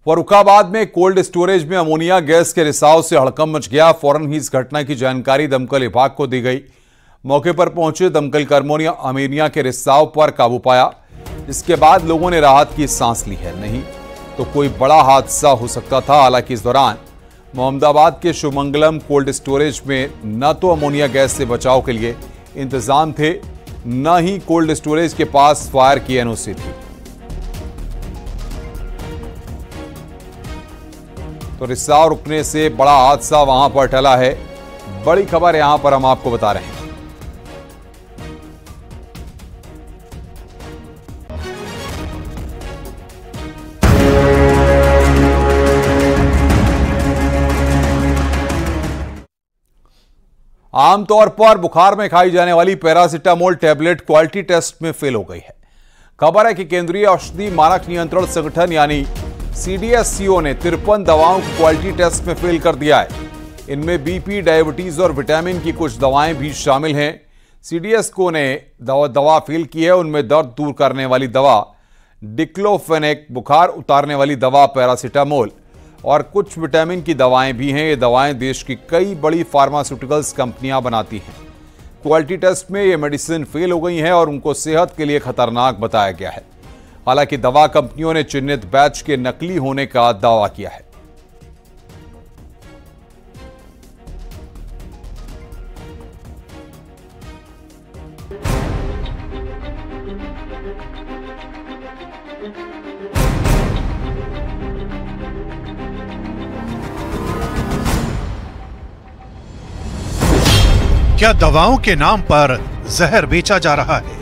फर्रुखाबाद में cold storage में ammonia gas के रिसाव से हड़कंप मच गया। फौरन ही इस घटना की जानकारी दमकल विभाग को दी गई। मौके पर पहुंचे दमकल कर्मियों ने अमोनिया के रिसाव पर काबू पाया। इसके बाद लोगों ने राहत की सांस ली है, नहीं तो कोई बड़ा हादसा हो सकता था। हालांकि इस दौरान मोहम्मदाबाद के शुभमंगलम कोल्ड स्टोरेज में न तो अमोनिया गैस से बचाव के लिए इंतजाम थे, न ही कोल्ड स्टोरेज के पास फायर की एनओसी थी। तो रिसाव रुकने से बड़ा हादसा वहां पर टला है। बड़ी खबर यहां पर हम आपको बता रहे हैं। आमतौर पर बुखार में खाई जाने वाली पैरासिटामोल टैबलेट क्वालिटी टेस्ट में फेल हो गई है। खबर है कि केंद्रीय औषधि मानक नियंत्रण संगठन यानी CDSCO ने 53 दवाओं को क्वालिटी टेस्ट में फेल कर दिया है। इनमें बीपी, डायबिटीज और विटामिन की कुछ दवाएं भी शामिल हैं। CDSCO ने दवा फेल की है। उनमें दर्द दूर करने वाली दवा डिक्लोफेनेक, बुखार उतारने वाली दवा पैरासिटामोल और कुछ विटामिन की दवाएं भी हैं। ये दवाएं देश की कई बड़ी फार्मास्यूटिकल्स कंपनियां बनाती हैं। क्वालिटी टेस्ट में ये मेडिसिन फेल हो गई हैं और उनको सेहत के लिए खतरनाक बताया गया है। हालांकि दवा कंपनियों ने चिन्हित बैच के नकली होने का दावा किया है। क्या दवाओं के नाम पर जहर बेचा जा रहा है?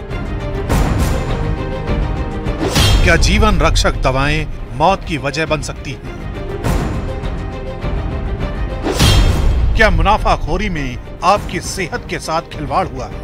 क्या जीवन रक्षक दवाएं मौत की वजह बन सकती हैं? क्या मुनाफाखोरी में आपकी सेहत के साथ खिलवाड़ हुआ है?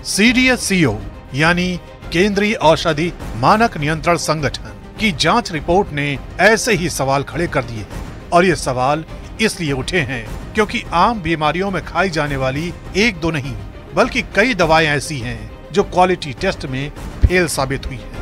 CDSCO यानी केंद्रीय औषधि मानक नियंत्रण संगठन की जांच रिपोर्ट ने ऐसे ही सवाल खड़े कर दिए हैं। और ये सवाल इसलिए उठे हैं क्योंकि आम बीमारियों में खाई जाने वाली एक दो नहीं बल्कि कई दवाएं ऐसी हैं जो क्वालिटी टेस्ट में फेल साबित हुई हैं।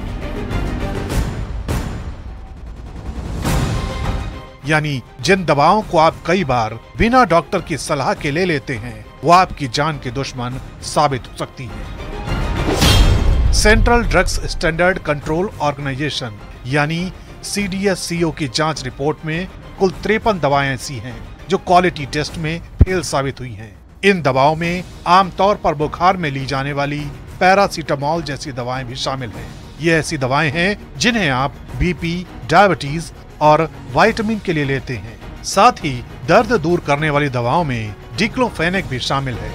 यानी जिन दवाओं को आप कई बार बिना डॉक्टर की सलाह के ले लेते हैं, वो आपकी जान के दुश्मन साबित हो सकती हैं। Central drugs standard control organisation यानी CDSCO की जांच रिपोर्ट में कुल 53 दवाएं ऐसी हैं जो क्वालिटी टेस्ट में फेल साबित हुई हैं। इन दवाओं में आमतौर पर बुखार में ली जाने वाली पैरासिटामोल जैसी दवाएं भी शामिल हैं। ये ऐसी दवाएं हैं जिन्हें आप बीपी, डायबिटीज और विटामिन के लिए लेते हैं। साथ ही दर्द दूर करने वाली दवाओं में डिक्लोफेनेक भी शामिल है।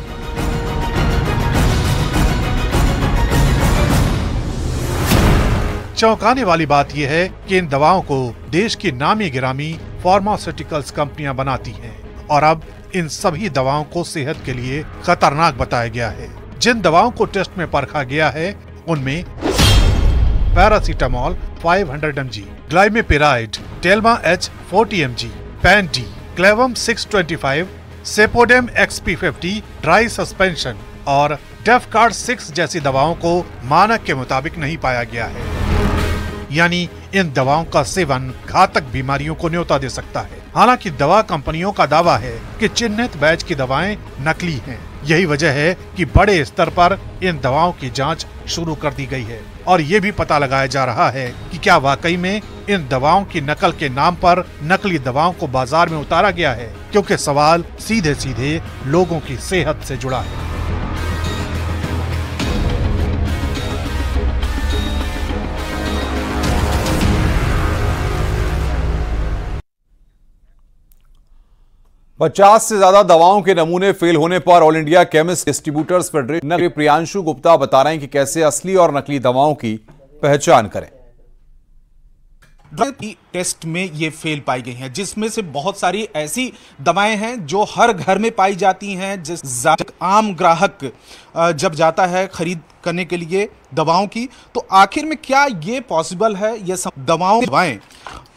चौंकाने वाली बात यह है कि इन दवाओं को देश की नामी गिरामी फार्मास्यूटिकल्स कंपनियां बनाती हैं और अब इन सभी दवाओं को सेहत के लिए खतरनाक बताया गया है। जिन दवाओं को टेस्ट में परखा गया है उनमें paracetamol 500 mg, glimepiride, Telma H 40 mg, Pan D, Clavam 625, Cepodem XP50 dry suspension और डेफकार्ड 6 जैसी दवाओं को मानक के मुताबिक नहीं पाया गया है। यानी इन दवाओं का सेवन घातक बीमारियों को न्योता दे सकता है। हालांकि दवा कंपनियों का दावा है कि चिन्हित बैच की दवाएं नकली हैं। यही वजह है कि बड़े स्तर पर इन दवाओं की जांच शुरू कर दी गई है और ये भी पता लगाया जा रहा है कि क्या वाकई में इन दवाओं की नकल के नाम पर नकली दवाओं को बाजार में उतारा गया है, क्योंकि सवाल सीधे सीधे लोगों की सेहत से जुड़ा है। पचास से ज्यादा दवाओं के नमूने फेल होने पर all India chemist distributors federation के प्रियांशु गुप्ता बता रहे हैं कि कैसे असली और नकली दवाओं की पहचान करें। टेस्ट में ये फेल पाई गई हैं, जिसमें से बहुत सारी ऐसी दवाएं हैं जो हर घर में पाई जाती हैं। जिस आम ग्राहक जब जाता है खरीद करने के लिए दवाओं की, तो आखिर में क्या ये पॉसिबल है ये सब दवाएं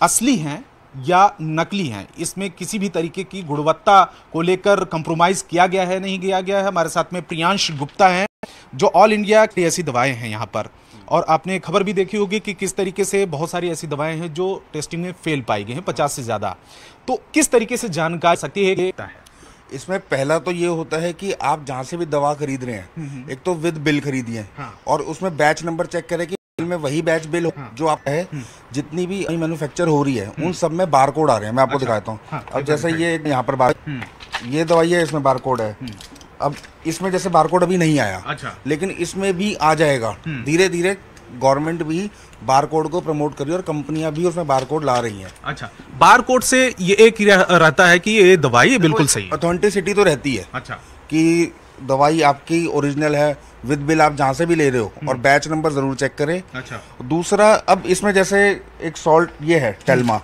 असली हैं या नकली हैं? इसमें किसी भी तरीके की गुणवत्ता को लेकर कंप्रोमाइज किया गया है, नहीं किया गया है। हमारे साथ में प्रियांश गुप्ता हैं जो ऑल इंडिया की ऐसी दवाएं हैं यहाँ पर, और आपने खबर भी देखी होगी कि किस तरीके से बहुत सारी ऐसी दवाएं हैं जो टेस्टिंग में फेल पाई गई हैं, 50 से ज़्यादा। तो किस तरीके से जानकारी सकती है? इसमें पहला तो ये होता है कि आप जहाँ से भी दवा खरीद रहे हैं, एक तो विद बिल खरीदिए, और उसमें बैच नंबर चेक करें कि बिल में वही बैच बिल हो जो आप है। जितनी भी मैन्युफैक्चर हो रही है उन सब में बारकोड आ रहे हैं। मैं आपको दिखाता हूँ। अब जैसे ये यहाँ पर ये दवाई है, इसमें बारकोड है। अब इसमें जैसे बारकोड अभी नहीं आया, लेकिन इसमें भी आ जाएगा। धीरे धीरे गवर्नमेंट भी बारकोड को प्रमोट कर रही है और कंपनियां भी उसमें बारकोड ला रही हैं। अच्छा, बारकोड से ये एक रहता है कि ये दवाई बिल्कुल सही है, ऑथेंटिसिटी तो रहती है। अच्छा, कि दवाई आपकी ओरिजिनल है, विद बिल आप जहाँ से भी ले रहे हो, और बैच नंबर जरूर चेक करें। अच्छा, दूसरा, अब इसमें जैसे एक सॉल्ट ये है टेल्मा,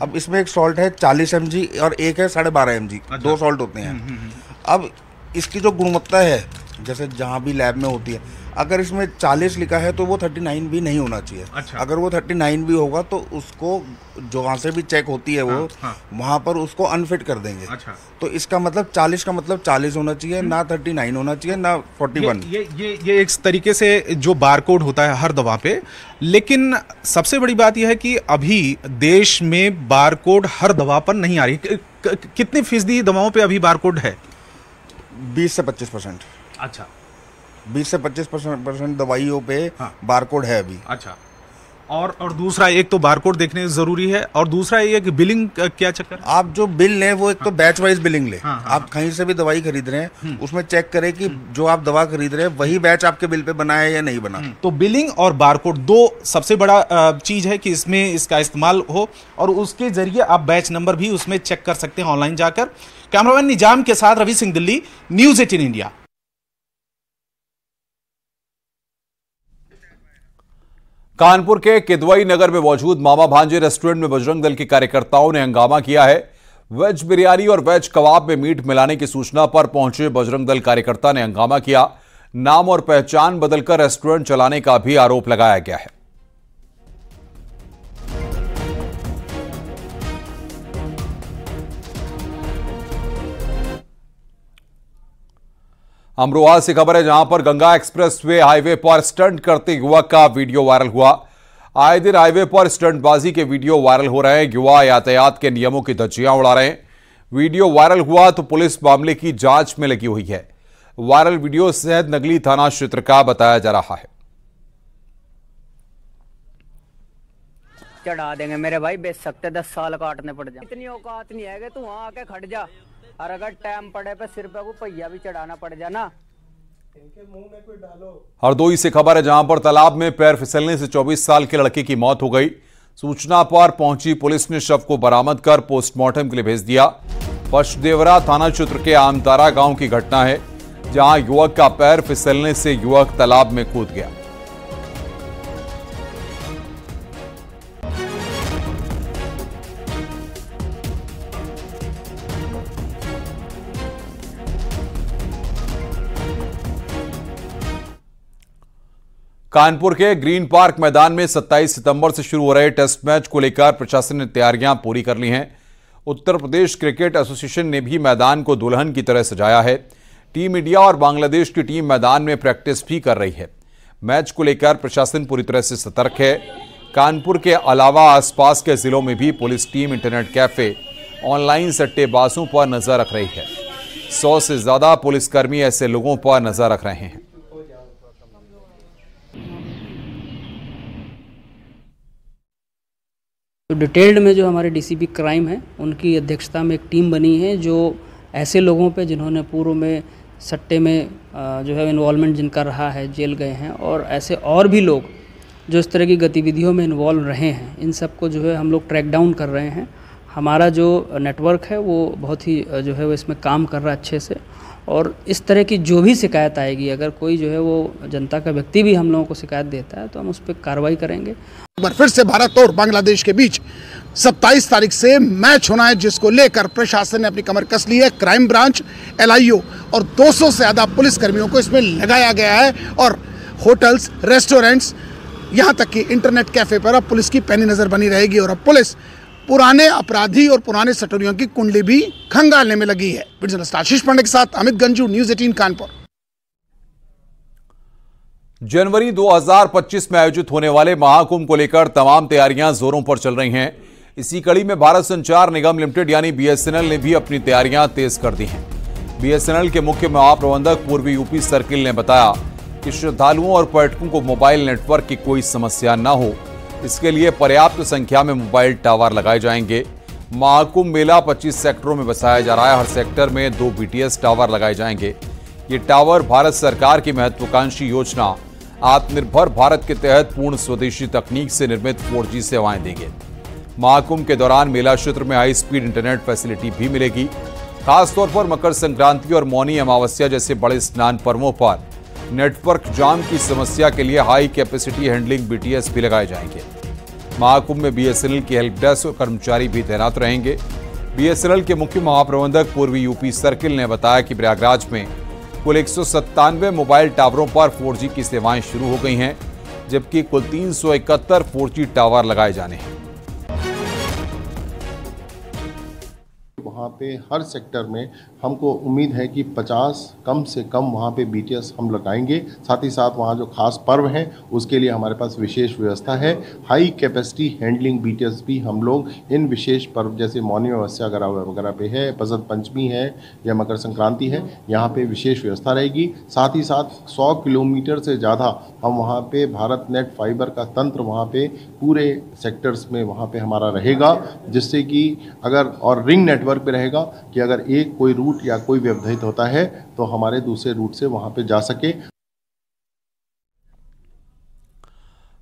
अब इसमें एक सॉल्ट है 40 mg और एक है 12.5 mg। दो सॉल्ट होते हैं। अब इसकी जो गुणवत्ता है, जैसे जहाँ भी लैब में होती है, अगर इसमें 40 लिखा है तो वो 39 भी नहीं होना चाहिए। अच्छा। अगर वो 39 भी होगा तो उसको जो वहाँ से भी चेक होती है वो वहाँ पर उसको अनफिट कर देंगे। अच्छा। तो इसका मतलब 40 का मतलब 40 होना चाहिए, ना 39 होना चाहिए, ना 41। ये एक तरीके से जो बारकोड होता है हर दवा पे। लेकिन सबसे बड़ी बात यह है कि अभी देश में बारकोड हर दवा पर नहीं आ रही। कितनी फीसदी दवाओं पे अभी बारकोड है? 20 से 25%। अच्छा, 20 से 25% दवाइयों पे बारकोड है अभी। अच्छा, और दूसरा एक तो बारकोड देखने जरूरी है, और दूसरा ये कि बिलिंग क्या चक्कर? आप जो बिल लें वो एक तो बैच वाइज बिलिंग लें। आप कहीं से भी दवाई खरीद रहे हैं, उसमें चेक करें कि जो आप दवा खरीद रहे हैं वही बैच आपके बिल पे बना है या नहीं बना। तो बिलिंग और बारकोड दो सबसे बड़ा चीज है कि इसमें इसका इस्तेमाल हो, और उसके जरिए आप बैच नंबर भी उसमें चेक कर सकते हैं ऑनलाइन जाकर। कैमरामैन निजाम के साथ रवि सिंह, दिल्ली, न्यूज़ 18 इंडिया। कानपुर के किदवई नगर में मौजूद मामा भांजे रेस्टोरेंट में बजरंग दल के कार्यकर्ताओं ने हंगामा किया है। वेज बिरयानी और वेज कबाब में मीट मिलाने की सूचना पर पहुंचे बजरंग दल कार्यकर्ता ने हंगामा किया। नाम और पहचान बदलकर रेस्टोरेंट चलाने का भी आरोप लगाया गया है। अमरोहा से खबर है, जहां पर गंगा एक्सप्रेस वे हाईवे पर स्टंट करते युवक का वीडियो वायरल हुआ। आए दिन हाईवे पर स्टंटबाजी के वीडियो वायरल हो रहे हैं। युवा यातायात के नियमों की धज्जियां उड़ा रहे हैं। वीडियो वायरल हुआ तो पुलिस मामले की जांच में लगी हुई है। वायरल वीडियो सहित नगली थाना क्षेत्र का बताया जा रहा है। चढ़ा देंगे मेरे भाई, बेच सकते 10 साल काटने पड़ जाए। इतनी औकात नहीं है कि तू वहाँ आके खड़ जा, और अगर टाइम पड़े पे सिर पे को पहिया भी चढ़ाना पड़ जाना। इनके मुंह में कोई डालो। हरदोई से खबर है, जहां पर तालाब में पैर फिसलने से 24 साल के लड़के की मौत हो गई। सूचना पर पहुंची पुलिस ने शव को बरामद कर पोस्टमार्टम के लिए भेज दिया। पशदेवरा थाना क्षेत्र के आमतारा गांव की घटना है, जहां युवक का पैर फिसलने से युवक तालाब में कूद गया। कानपुर के ग्रीन पार्क मैदान में 27 सितंबर से शुरू हो रहे टेस्ट मैच को लेकर प्रशासन ने तैयारियां पूरी कर ली हैं। उत्तर प्रदेश क्रिकेट एसोसिएशन ने भी मैदान को दुल्हन की तरह सजाया है। टीम इंडिया और बांग्लादेश की टीम मैदान में प्रैक्टिस भी कर रही है। मैच को लेकर प्रशासन पूरी तरह से सतर्क है। कानपुर के अलावा आसपास के जिलों में भी police team internet cafe, online सट्टेबाजों पर नजर रख रही है। 100 से ज्यादा पुलिसकर्मी ऐसे लोगों पर नजर रख रहे हैं। तो डिटेल्ड में जो हमारे डीसीपी क्राइम है, उनकी अध्यक्षता में एक टीम बनी है जो ऐसे लोगों पे जिन्होंने पूर्व में सट्टे में जो है इन्वॉल्वमेंट जिनका रहा है, जेल गए हैं, और ऐसे और भी लोग जो इस तरह की गतिविधियों में इन्वॉल्व रहे हैं, इन सब को जो है हम लोग ट्रैक डाउन कर रहे हैं। हमारा जो नेटवर्क है वो बहुत ही जो है वो इसमें काम कर रहा है अच्छे से, और इस तरह की जो भी शिकायत आएगी, अगर कोई जो है वो जनता का व्यक्ति भी हम लोगों को शिकायत देता है तो हम उस पर कार्रवाई करेंगे। एक बार फिर से भारत और बांग्लादेश के बीच 27 तारीख से मैच होना है, जिसको लेकर प्रशासन ने अपनी कमर कस ली है। क्राइम ब्रांच, LIO और 200 से ज़्यादा पुलिसकर्मियों को इसमें लगाया गया है, और होटल्स, रेस्टोरेंट्स, यहाँ तक कि इंटरनेट कैफे पर अब पुलिस की पैनी नज़र बनी रहेगी, और अब पुलिस पुराने अपराधी और पुराने सटोरियों की कुंडली भी खंगालने में लगी है। वीडियो जर्नलिस्ट आशीष पांडे के साथ अमित गंजू, न्यूज़ 18 कानपुर। जनवरी 2025 में आयोजित होने वाले महाकुंभ को लेकर तमाम तैयारियां जोरों पर चल रही हैं। इसी कड़ी में भारत संचार निगम लिमिटेड यानी बीएसएनएल ने भी अपनी तैयारियां तेज कर दी हैं। बीएसएनएल के मुख्य महाप्रबंधक पूर्वी यूपी सर्किल ने बताया कि श्रद्धालुओं और पर्यटकों को मोबाइल नेटवर्क की कोई समस्या न हो, इसके लिए पर्याप्त संख्या में मोबाइल टावर लगाए जाएंगे। महाकुंभ मेला 25 सेक्टरों में बसाया जा रहा है। हर सेक्टर में 2 BTS टावर लगाए जाएंगे। ये टावर भारत सरकार की महत्वाकांक्षी योजना आत्मनिर्भर भारत के तहत पूर्ण स्वदेशी तकनीक से निर्मित 4G सेवाएं देंगे। महाकुंभ के दौरान मेला क्षेत्र में हाई स्पीड इंटरनेट फैसिलिटी भी मिलेगी। खासतौर पर मकर संक्रांति और मौनी अमावस्या जैसे बड़े स्नान पर्वों पर नेटवर्क जाम की समस्या के लिए हाई कैपेसिटी हैंडलिंग BTS भी लगाए जाएंगे। महाकुंभ में बीएसएनएल के हेल्प डेस्क कर्मचारी भी तैनात रहेंगे। बीएसएनएल के मुख्य महाप्रबंधक पूर्वी यूपी सर्किल ने बताया कि प्रयागराज में कुल 197 मोबाइल टावरों पर 4G की सेवाएं शुरू हो गई हैं, जबकि कुल 371 4G टावर लगाए जाने हैं। वहाँ पे हर सेक्टर में हमको उम्मीद है कि 50 कम से कम वहाँ पे BTS हम लगाएंगे। साथ ही साथ वहाँ जो खास पर्व हैं उसके लिए हमारे पास विशेष व्यवस्था है। हाई कैपेसिटी हैंडलिंग BTS भी हम लोग इन विशेष पर्व जैसे मौनी अमावस्या वगैरह पे है, बसंत पंचमी है या मकर संक्रांति है, यहाँ पे विशेष व्यवस्था रहेगी। साथ ही साथ 100 किलोमीटर से ज़्यादा हम वहाँ पे भारत नेट फाइबर का तंत्र वहाँ पे पूरे सेक्टर्स में वहाँ पे हमारा रहेगा, जिससे कि अगर और रिंग नेटवर्क पे रहेगा कि अगर एक कोई रूट या कोई व्यवधानित होता है तो हमारे दूसरे रूट से वहां पे जा सके।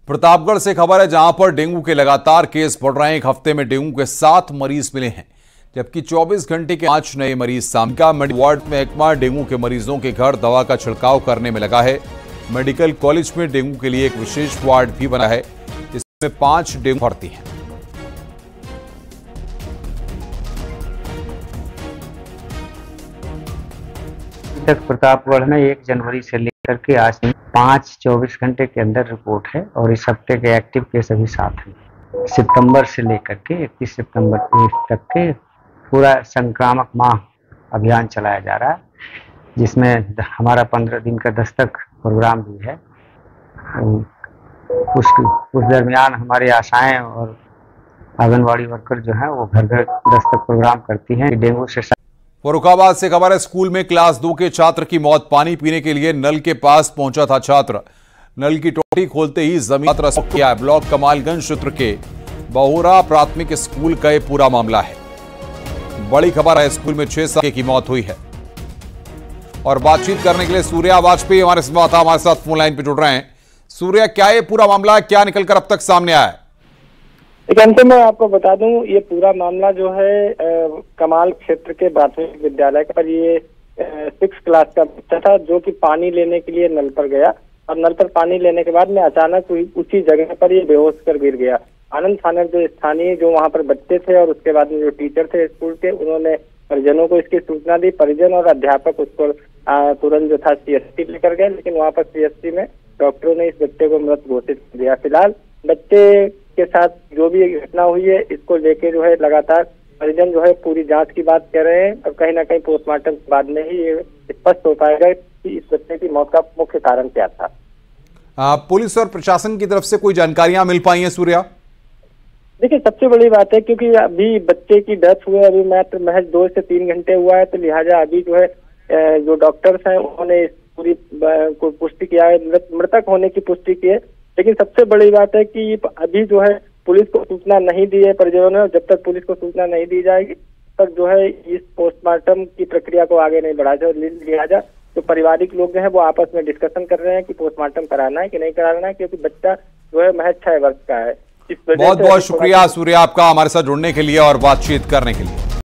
प्रतापगढ़ से खबर है, जहां पर डेंगू के लगातार केस बढ़ रहे हैं। एक हफ्ते में डेंगू के 7 मरीज मिले हैं, जबकि 24 घंटे के 5 नए मरीज सामने। मेडिकल वार्ड में महकमा डेंगू के मरीजों के घर दवा का छिड़काव करने में लगा है। मेडिकल कॉलेज में डेंगू के लिए एक विशेष वार्ड भी बना है, इसमें 5 डेंगू भर्ती हैं। तक प्रतापगढ़ में 1 जनवरी से लेकर के आज 24 घंटे के अंदर रिपोर्ट है और इस हफ्ते के एक्टिव केस अभी 7 हैं। सितंबर से लेकर के 31 सितंबर तक के पूरा संक्रामक माह अभियान चलाया जा रहा है, जिसमें हमारा 15 दिन का दस्तक प्रोग्राम भी है। उस दरमियान हमारी आशाएं और आंगनवाड़ी वर्कर जो है वो घर घर दस्तक प्रोग्राम करती हैं। डेंगू से फर्रुखाबाद से खबर है, स्कूल में क्लास 2 के छात्र की मौत। पानी पीने के लिए नल के पास पहुंचा था छात्र। नल की टोटी खोलते ही जमीन किया। ब्लॉक कमालगंज क्षेत्र के बहुरा प्राथमिक स्कूल का यह पूरा मामला है। बड़ी खबर है, स्कूल में 6 साल की मौत हुई है। और बातचीत करने के लिए सूर्या वाजपेयी हमारे साथ फोन लाइन पर जुड़ रहे हैं। सूर्या, क्या ये पूरा मामला है, क्या निकलकर अब तक सामने आया है? एक अंतिम मैं आपको बता दूं, ये पूरा मामला जो है कमाल क्षेत्र के प्राथमिक विद्यालय पर ये 6 क्लास का बच्चा था, जो कि पानी लेने के लिए नल पर गया और नल पर पानी लेने के बाद में अचानक उसी जगह पर ये बेहोश कर गिर गया। आनंद थाना जो स्थानीय जो वहाँ पर बच्चे थे और उसके बाद में जो टीचर थे स्कूल के, उन्होंने परिजनों को इसकी सूचना दी। परिजन और अध्यापक उसको तुरंत जो था CST लेकर गए, लेकिन वहाँ पर CST में डॉक्टरों ने इस बच्चे को मृत घोषित कर दिया। फिलहाल बच्चे के साथ जो भी घटना हुई है, इसको लेके जो है लगातार परिजन जो है पूरी जांच की बात कर रहे हैं और कहीं ना कहीं पोस्टमार्टम के बाद में ही ये स्पष्ट हो पाएगा कि इस बच्चे की मौत का मुख्य कारण क्या था। पुलिस और प्रशासन की तरफ से कोई जानकारियां मिल पाई हैं सूर्या? देखिए, सबसे बड़ी बात है क्योंकि अभी बच्चे की डेथ हुई, अभी मात्र महज 2 से 3 घंटे हुआ है, तो लिहाजा अभी जो है जो डॉक्टर्स हैं उन्होंने इस पूरी को पुष्टि किया है, मृतक होने की पुष्टि की है। लेकिन सबसे बड़ी बात है कि अभी जो है पुलिस को सूचना नहीं दी है परिजनों ने। जब तक पुलिस को सूचना नहीं दी जाएगी तक जो है इस पोस्टमार्टम की प्रक्रिया को आगे नहीं बढ़ाया जाए। लिहाजा जो पारिवारिक लोग हैं वो आपस में डिस्कशन कर रहे हैं कि पोस्टमार्टम कराना है कि नहीं कराना है, क्योंकि बच्चा जो है महज 6 वर्ष का है। बहुत बहुत शुक्रिया सूर्या आपका हमारे साथ जुड़ने के लिए और बातचीत करने के लिए।